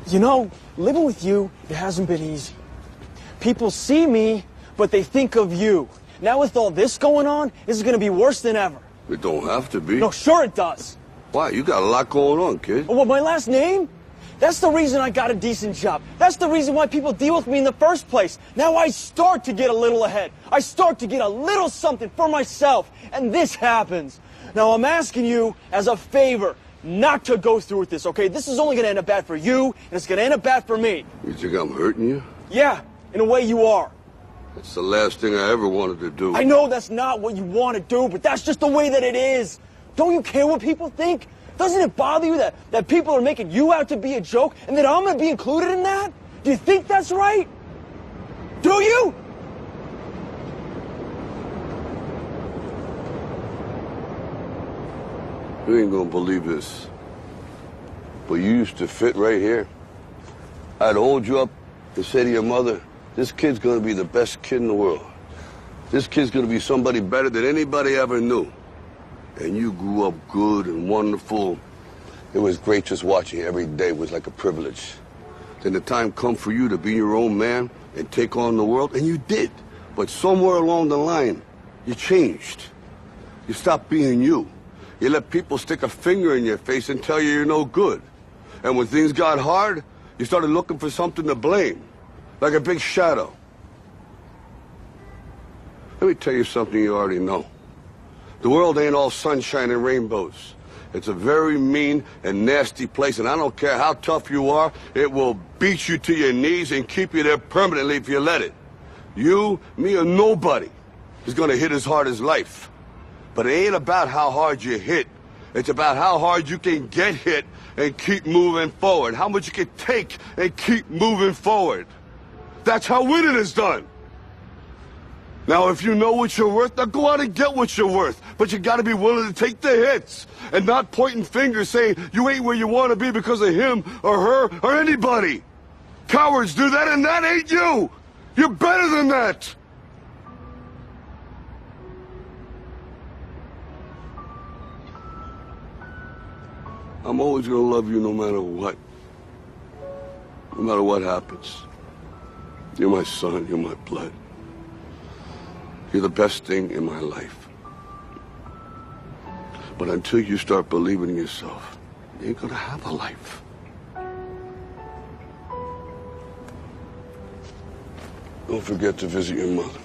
You know, living with you, it hasn't been easy. People see me, but they think of you. Now with all this going on, this is going to be worse than ever. It don't have to be. No, sure it does. Why? You got a lot going on, kid. Oh, what, my last name? That's the reason I got a decent job. That's the reason why people deal with me in the first place. Now I start to get a little ahead. I start to get a little something for myself. And this happens. Now I'm asking you as a favor not to go through with this, okay? This is only going to end up bad for you, and it's going to end up bad for me. You think I'm hurting you? Yeah, in a way you are. That's the last thing I ever wanted to do. I know that's not what you want to do, but that's just the way that it is. Don't you care what people think? Doesn't it bother you that people are making you out to be a joke and that I'm going to be included in that? Do you think that's right? Do you? You ain't gonna believe this, but you used to fit right here. I'd hold you up and say to your mother, this kid's gonna be the best kid in the world. This kid's gonna be somebody better than anybody ever knew. And you grew up good and wonderful. It was great just watching you every day. It was like a privilege. Then the time come for you to be your own man and take on the world, and you did. But somewhere along the line, you changed. You stopped being you. You let people stick a finger in your face and tell you you're no good. And when things got hard, you started looking for something to blame, like a big shadow. Let me tell you something you already know. The world ain't all sunshine and rainbows. It's a very mean and nasty place, and I don't care how tough you are, it will beat you to your knees and keep you there permanently if you let it. You, me, or nobody is gonna hit as hard as life. But it ain't about how hard you hit. It's about how hard you can get hit and keep moving forward. How much you can take and keep moving forward. That's how winning is done. Now, if you know what you're worth, now go out and get what you're worth. But you gotta be willing to take the hits and not pointing fingers saying you ain't where you want to be because of him or her or anybody. Cowards do that, and that ain't you. You're better than that. I'm always gonna love you no matter what. No matter what happens. You're my son, you're my blood. You're the best thing in my life. But until you start believing in yourself, you ain't gonna have a life. Don't forget to visit your mother.